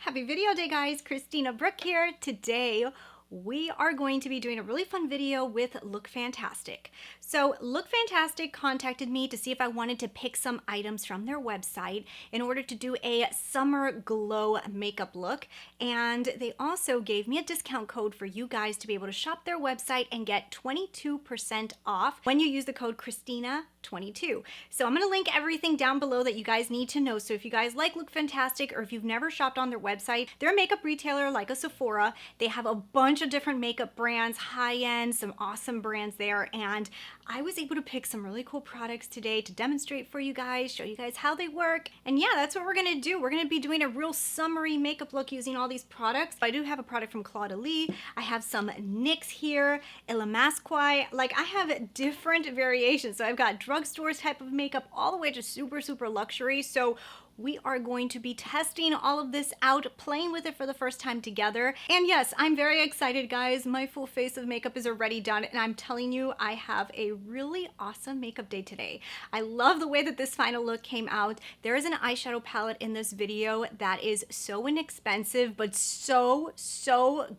Happy video day, guys. Christina, Brooke here. Today we are going to be doing a really fun video with Look Fantastic. So Look Fantastic contacted me to see if I wanted to pick some items from their website in order to do a summer glow makeup look, and they also gave me a discount code for you guys to be able to shop their website and get 22% off when you use the code Christina22. So I'm going to link everything down below that you guys need to know. So if you guys like Look Fantastic, or if you've never shopped on their website, they're a makeup retailer like a Sephora. They have a bunch of different makeup brands, high-end, some awesome brands there, and I was able to pick some really cool products today to demonstrate for you guys, show you guys how they work. And yeah, that's what we're gonna do. We're gonna be doing a real summery makeup look using all these products. I do have a product from Caudalie. I have some Nyx here, Illamasqua. Like, I have different variations. So I've got drugstore type of makeup all the way to super, super luxury. So we are going to be testing all of this out, playing with it for the first time together. And yes, I'm very excited, guys. My full face of makeup is already done, and I'm telling you, I have a really awesome makeup day today. I love the way that this final look came out. There is an eyeshadow palette in this video that is so inexpensive, but so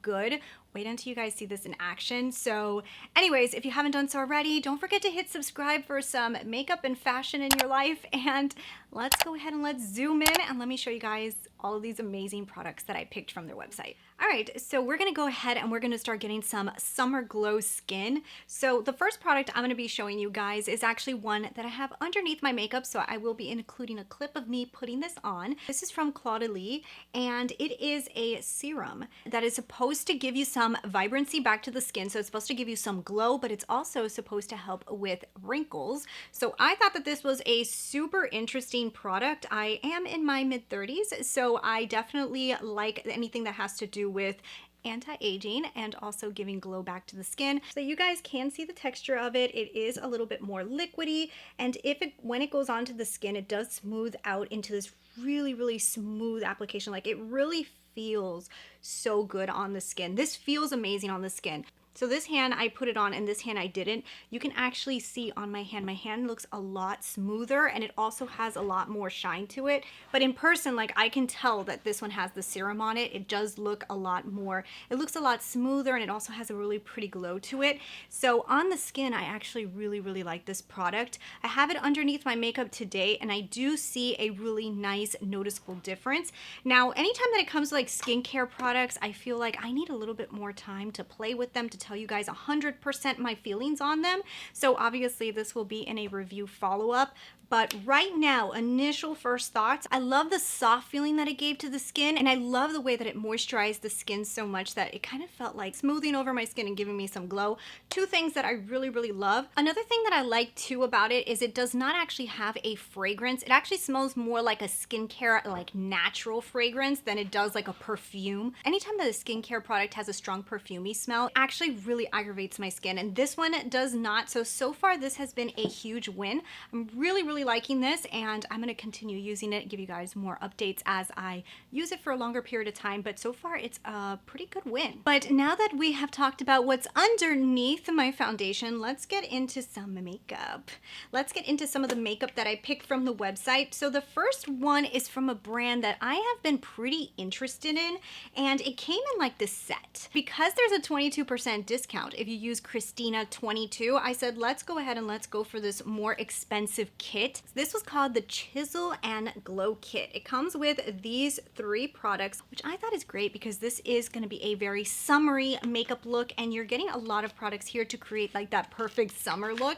good. Wait until you guys see this in action. So anyways, if you haven't done so already, don't forget to hit subscribe for some makeup and fashion in your life. And let's go ahead and let's zoom in and let me show you guys all of these amazing products that I picked from their website. All right, so we're gonna go ahead and we're gonna start getting some summer glow skin. So the first product I'm gonna be showing you guys is actually one that I have underneath my makeup, so I will be including a clip of me putting this on. This is from Caudalie, and it is a serum that is supposed to give you some vibrancy back to the skin. So it's supposed to give you some glow, but it's also supposed to help with wrinkles. So I thought that this was a super interesting product. I am in my mid-30s, so I definitely like anything that has to do with anti-aging and also giving glow back to the skin. So you guys can see the texture of it. It is a little bit more liquidy, and when it goes onto the skin, it does smooth out into this really smooth application. Like, it really feels so good on the skin. This feels amazing on the skin. So this hand I put it on and this hand I didn't. You can actually see on my hand looks a lot smoother, and it also has a lot more shine to it. But in person, like, I can tell that this one has the serum on it. It does look a lot more, it looks a lot smoother, and it also has a really pretty glow to it. So on the skin, I actually really like this product. I have it underneath my makeup today, and I do see a really nice noticeable difference. Now, anytime that it comes to like skincare products, I feel like I need a little bit more time to play with them, to tell you guys 100% my feelings on them. So obviously this will be in a review follow-up. But right now, initial first thoughts, I love the soft feeling that it gave to the skin, and I love the way that it moisturized the skin so much that it kind of felt like smoothing over my skin and giving me some glow. Two things that I really love. Another thing that I like too about it is it does not actually have a fragrance. It actually smells more like a skincare, like natural fragrance, than it does like a perfume. Anytime that a skincare product has a strong perfumey smell, it actually really aggravates my skin, and this one does not. So far this has been a huge win. I'm really liking this, and I'm going to continue using it, give you guys more updates as I use it for a longer period of time, but so far it's a pretty good win. But now that we have talked about what's underneath my foundation, let's get into some makeup. Let's get into some of the makeup that I picked from the website. So the first one is from a brand that I have been pretty interested in, and it came in like this set. Because there's a 22% discount if you use Christina22, I said let's go ahead and let's go for this more expensive kit. This was called the Chisel and Glow Kit. It comes with these 3 products, which I thought is great because this is going to be a very summery makeup look, and you're getting a lot of products here to create like that perfect summer look.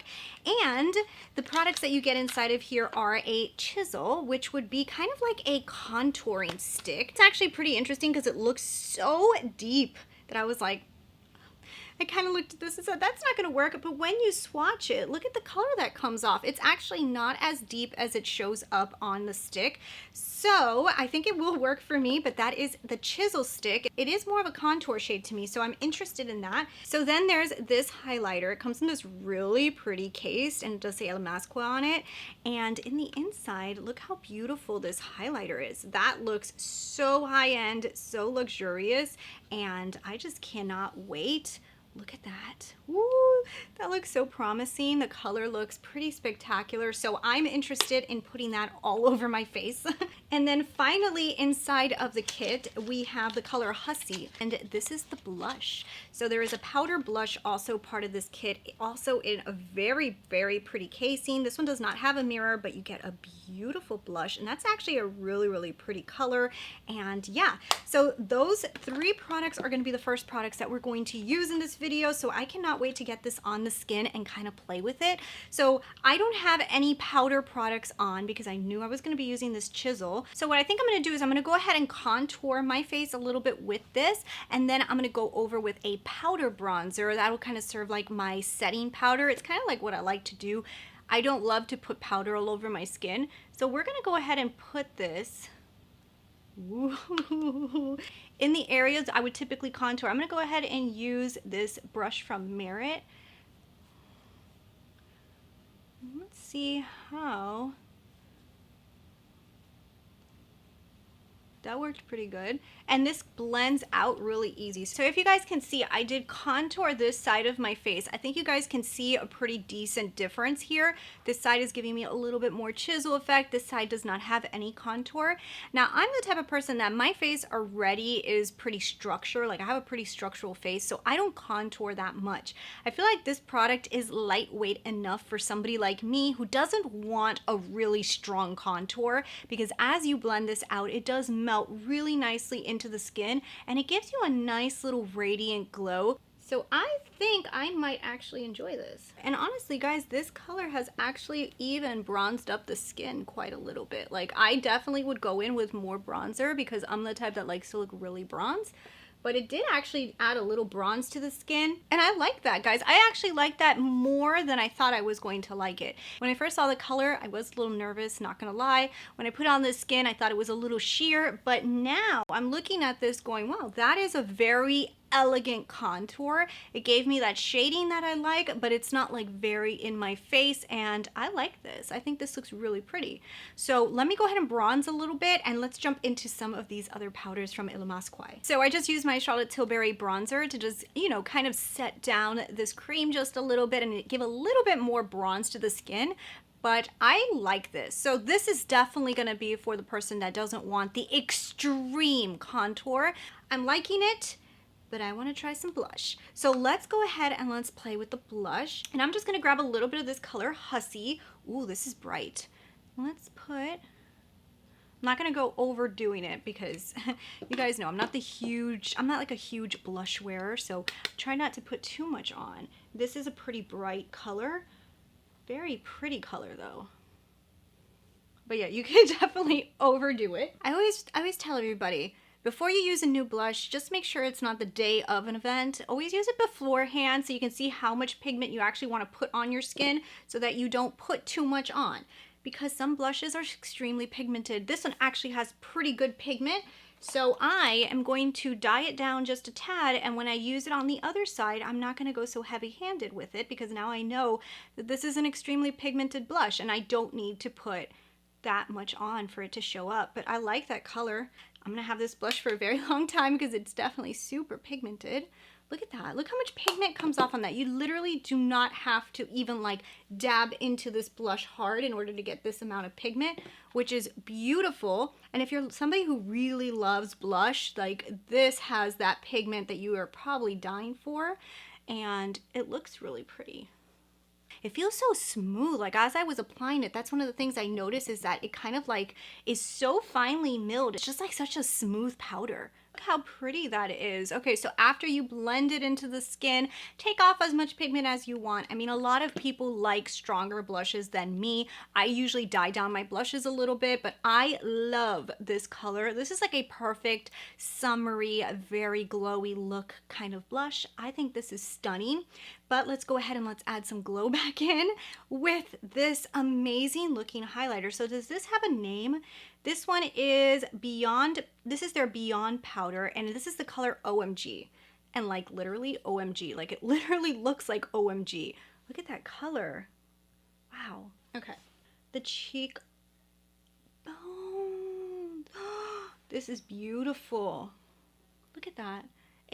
And the products that you get inside of here are a chisel, which would be kind of like a contouring stick. It's actually pretty interesting because it looks so deep that I was like, I kind of looked at this and said, that's not going to work. But when you swatch it, look at the color that comes off. It's actually not as deep as it shows up on the stick. So I think it will work for me, but that is the chisel stick. It is more of a contour shade to me, so I'm interested in that. So then there's this highlighter. It comes in this really pretty case, and it does say Illamasqua on it. And in the inside, look how beautiful this highlighter is. That looks so high-end, so luxurious, and I just cannot wait Look at that. Woo, that looks so promising. The color looks pretty spectacular. So I'm interested in putting that all over my face. And then finally inside of the kit, we have the color Hussy. And this is the blush. So there is a powder blush also part of this kit, also in a very, very pretty casing. This one does not have a mirror, but you get a beautiful blush. And that's actually a really, really pretty color. And yeah, so those 3 products are going to be the first products that we're going to use in this video. So I cannot wait to get this on the skin and kind of play with it. So I don't have any powder products on because I knew I was going to be using this chisel. So what I think I'm going to do is I'm going to go ahead and contour my face a little bit with this, and then I'm going to go over with a powder bronzer. That'll kind of serve like my setting powder. It's kind of like what I like to do. I don't love to put powder all over my skin. So we're going to go ahead and put this in the areas I would typically contour. I'm going to go ahead and use this brush from Merit. Let's see how that worked pretty good. And this blends out really easy. So if you guys can see, I did contour this side of my face. I think you guys can see a pretty decent difference here. This side is giving me a little bit more chisel effect. This side does not have any contour. Now I'm the type of person that my face already is pretty structured. Like I have a pretty structural face, so I don't contour that much. I feel like this product is lightweight enough for somebody like me who doesn't want a really strong contour, because as you blend this out, it does melt really nicely into the skin and it gives you a nice little radiant glow. So I think I might actually enjoy this. And honestly guys, this color has actually even bronzed up the skin quite a little bit. Like I definitely would go in with more bronzer because I'm the type that likes to look really bronze. But it did actually add a little bronze to the skin. And I like that, guys. I actually like that more than I thought I was going to like it. When I first saw the color, I was a little nervous, not gonna lie. When I put on the skin, I thought it was a little sheer, but now I'm looking at this going, wow, that is a very elegant contour. It gave me that shading that I like, but it's not like very in my face, and I like this. I think this looks really pretty. So let me go ahead and bronze a little bit, and let's jump into some of these other powders from Illamasqua. So I just used my Charlotte Tilbury bronzer to just, you know, kind of set down this cream just a little bit and give a little bit more bronze to the skin. But I like this. So this is definitely going to be for the person that doesn't want the extreme contour. I'm liking it, but I want to try some blush. So let's go ahead and let's play with the blush. And I'm just going to grab a little bit of this color Hussy. Ooh, this is bright. Let's put, I'm not going to go overdoing it because you guys know I'm not like a huge blush wearer, so try not to put too much on. This is a pretty bright color. Very pretty color though. But yeah, you can definitely overdo it. I always tell everybody, before you use a new blush, just make sure it's not the day of an event. Always use it beforehand so you can see how much pigment you actually want to put on your skin so that you don't put too much on. Because some blushes are extremely pigmented. This one actually has pretty good pigment. So I am going to dye it down just a tad, and when I use it on the other side, I'm not going to go so heavy-handed with it because now I know that this is an extremely pigmented blush and I don't need to put that much on for it to show up. But I like that color. I'm gonna have this blush for a very long time because it's definitely super pigmented. Look at that. Look how much pigment comes off on that. You literally do not have to even like dab into this blush hard in order to get this amount of pigment, which is beautiful. And if you're somebody who really loves blush, like this has that pigment that you are probably dying for, and it looks really pretty. It feels so smooth. Like as I was applying it, that's one of the things I noticed is that it kind of like is so finely milled. It's just like such a smooth powder. Look how pretty that is. Okay, so after you blend it into the skin, take off as much pigment as you want. I mean, a lot of people like stronger blushes than me. I usually dye down my blushes a little bit, but I love this color. This is like a perfect summery, very glowy look kind of blush. I think this is stunning. But let's go ahead and let's add some glow back in with this amazing looking highlighter. So does this have a name? This one is Beyond, this is their Beyond powder, and this is the color OMG. And like literally OMG, like it literally looks like OMG. Look at that color. Wow. Okay. The cheek bone. This is beautiful. Look at that.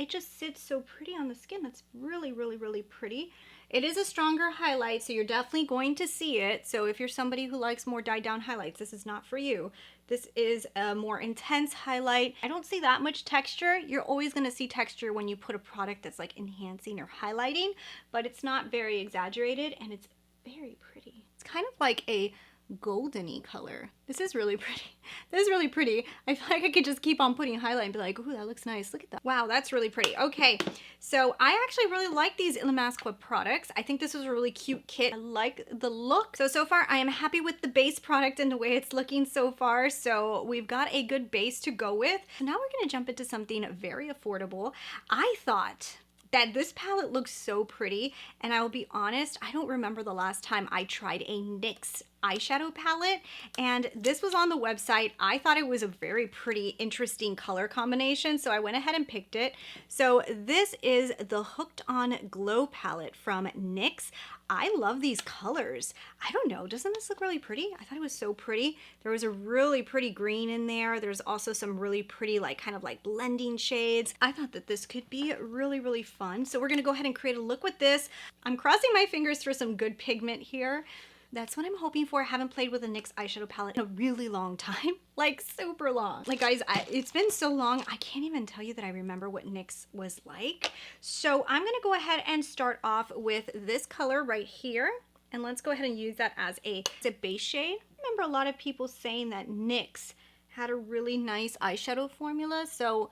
it just sits so pretty on the skin. That's really, really, really pretty. It is a stronger highlight, so you're definitely going to see it. So if you're somebody who likes more dyed down highlights, this is not for you. This is a more intense highlight. I don't see that much texture. You're always gonna see texture when you put a product that's like enhancing or highlighting, but it's not very exaggerated and it's very pretty. It's kind of like a goldeny color. This is really pretty. This is really pretty. I feel like I could just keep on putting highlight and be like, ooh, that looks nice. Look at that. Wow, that's really pretty. Okay, so I actually really like these Illamasqua products. I think this was a really cute kit. I like the look. So far I am happy with the base product and the way it's looking so far. So we've got a good base to go with. Now we're gonna jump into something very affordable. I thought that this palette looks so pretty, and I will be honest, I don't remember the last time I tried a Nyx eyeshadow palette, and this was on the website. I thought it was a very pretty, interesting color combination, so I went ahead and picked it. So this is the Hooked on Glow palette from Nyx. I love these colors. I don't know, doesn't this look really pretty? I thought it was so pretty. There was a really pretty green in there. There's also some really pretty, like, kind of like blending shades. I thought that this could be really, really fun. So we're gonna go ahead and create a look with this. I'm crossing my fingers for some good pigment here. That's what I'm hoping for. I haven't played with a NYX eyeshadow palette in a really long time, like super long. Like guys, it's been so long, I can't even tell you that I remember what NYX was like. So I'm gonna go ahead and start off with this color right here. And let's go ahead and use that as a base shade. I remember a lot of people saying that NYX had a really nice eyeshadow formula. So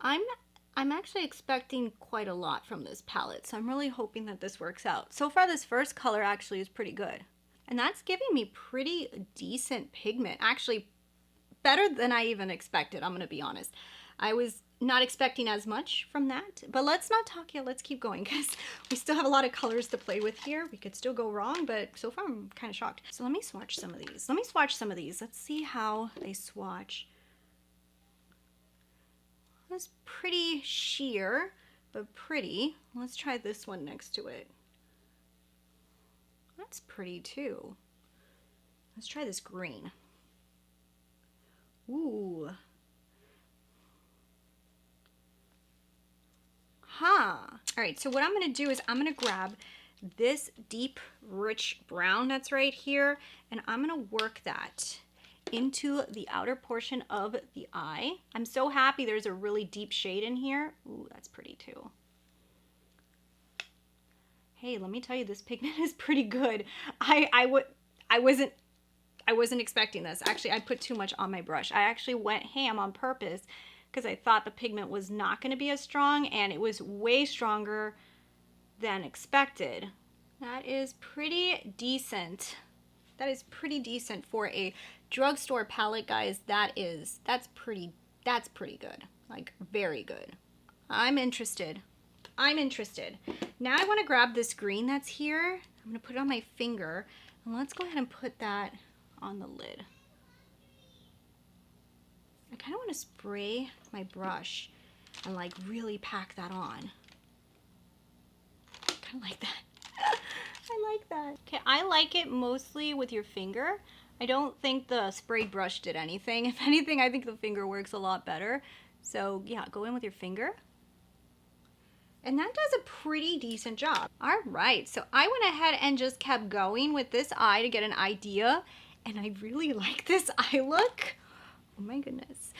I'm actually expecting quite a lot from this palette. So I'm really hoping that this works out. So far, this first color actually is pretty good. And that's giving me pretty decent pigment. Actually, better than I even expected, I'm gonna be honest. I was not expecting as much from that, but let's not talk yet, let's keep going because we still have a lot of colors to play with here. We could still go wrong, but so far I'm kind of shocked. So let me swatch some of these. Let's see how they swatch. That's pretty sheer, but pretty. Let's try this one next to it. That's pretty too. Let's try this green. Ooh. Huh. All right, so what I'm gonna do is I'm gonna grab this deep, rich brown that's right here, and I'm gonna work that into the outer portion of the eye. I'm so happy there's a really deep shade in here. Ooh, that's pretty too. Hey, let me tell you, this pigment is pretty good. I wasn't expecting this. Actually, I put too much on my brush. I actually went ham on purpose because I thought the pigment was not going to be as strong, and it was way stronger than expected. That is pretty decent. That is pretty decent for a drugstore palette, guys. That's pretty good. Like, very good. I'm interested. Now I want to grab this green that's here. I'm going to put it on my finger, and let's go ahead and put that on the lid. I kind of want to spray my brush and like really pack that on. Kind of like that. I like that. Okay, I like it mostly with your finger. I don't think the sprayed brush did anything. If anything, I think the finger works a lot better. So yeah, go in with your finger. And that does a pretty decent job. All right, so I went ahead and just kept going with this eye to get an idea, and I really like this eye look. Oh my goodness.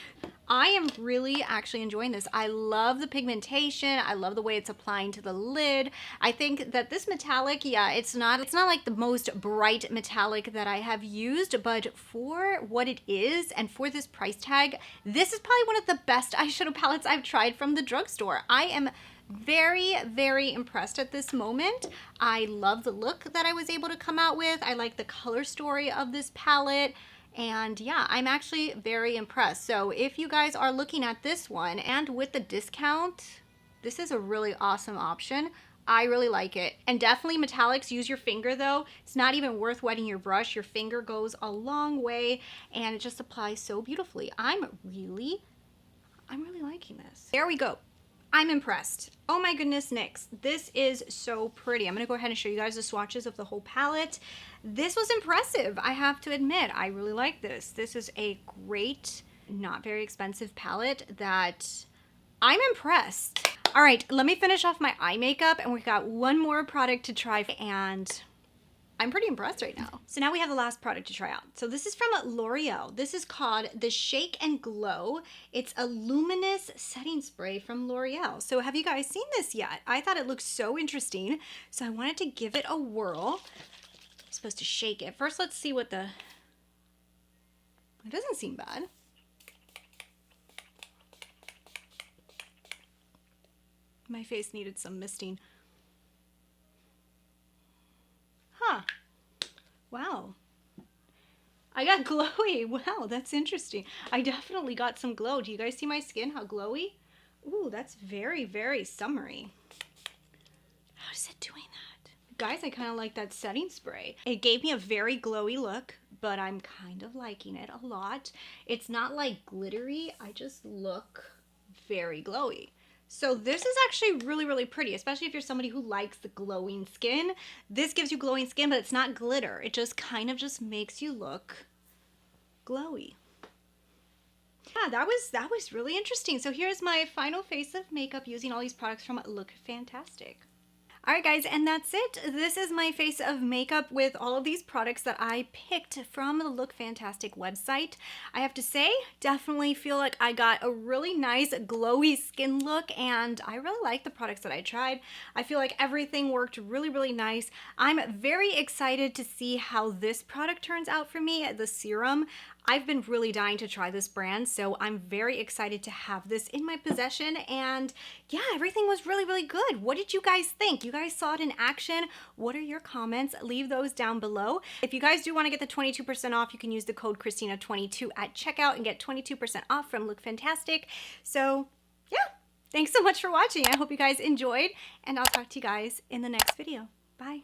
I am really actually enjoying this. I love the pigmentation. I love the way it's applying to the lid. I think that this metallic, yeah, it's not like the most bright metallic that I have used, but for what it is and for this price tag, this is probably one of the best eyeshadow palettes I've tried from the drugstore. I am very, very impressed at this moment. I love the look that I was able to come out with. I like the color story of this palette. And yeah, I'm actually very impressed. So if you guys are looking at this one and with the discount, this is a really awesome option. I really like it. And definitely metallics, use your finger though. It's not even worth wetting your brush. Your finger goes a long way and it just applies so beautifully. I'm really liking this. There we go. I'm impressed. Oh my goodness, NYX. This is so pretty. I'm gonna go ahead and show you guys the swatches of the whole palette. This was impressive, I have to admit. I really like this. This is a great, not very expensive palette that I'm impressed. All right, let me finish off my eye makeup, and we've got one more product to try, and I'm pretty impressed right now. So now we have the last product to try out. So this is from L'Oreal. This is called the Shake and Glow. It's a luminous setting spray from L'Oreal. So have you guys seen this yet? I thought it looked so interesting, so I wanted to give it a whirl. I'm supposed to shake it. First, let's see what the... It doesn't seem bad. My face needed some misting. Huh. Wow. I got glowy. Wow, that's interesting. I definitely got some glow. Do you guys see my skin? How glowy? Ooh, that's very, very summery. How is it doing that? Guys, I kind of like that setting spray. It gave me a very glowy look, but I'm kind of liking it a lot. It's not like glittery. I just look very glowy. So this is actually really, really pretty, especially if you're somebody who likes the glowing skin. This gives you glowing skin, but it's not glitter. It just kind of just makes you look glowy. Yeah, that was really interesting. So here's my final face of makeup using all these products from Look Fantastic. All right, guys, and that's it. This is my face of makeup with all of these products that I picked from the Look Fantastic website. I have to say, definitely feel like I got a really nice glowy skin look, and I really like the products that I tried. I feel like everything worked really, really nice. I'm very excited to see how this product turns out for me, the serum. I've been really dying to try this brand, so I'm very excited to have this in my possession. And yeah, everything was really, really good. What did you guys think? You guys saw it in action. What are your comments? Leave those down below. If you guys do want to get the 22% off, you can use the code Christina22 at checkout and get 22% off from Look Fantastic. So yeah, thanks so much for watching. I hope you guys enjoyed, and I'll talk to you guys in the next video. Bye.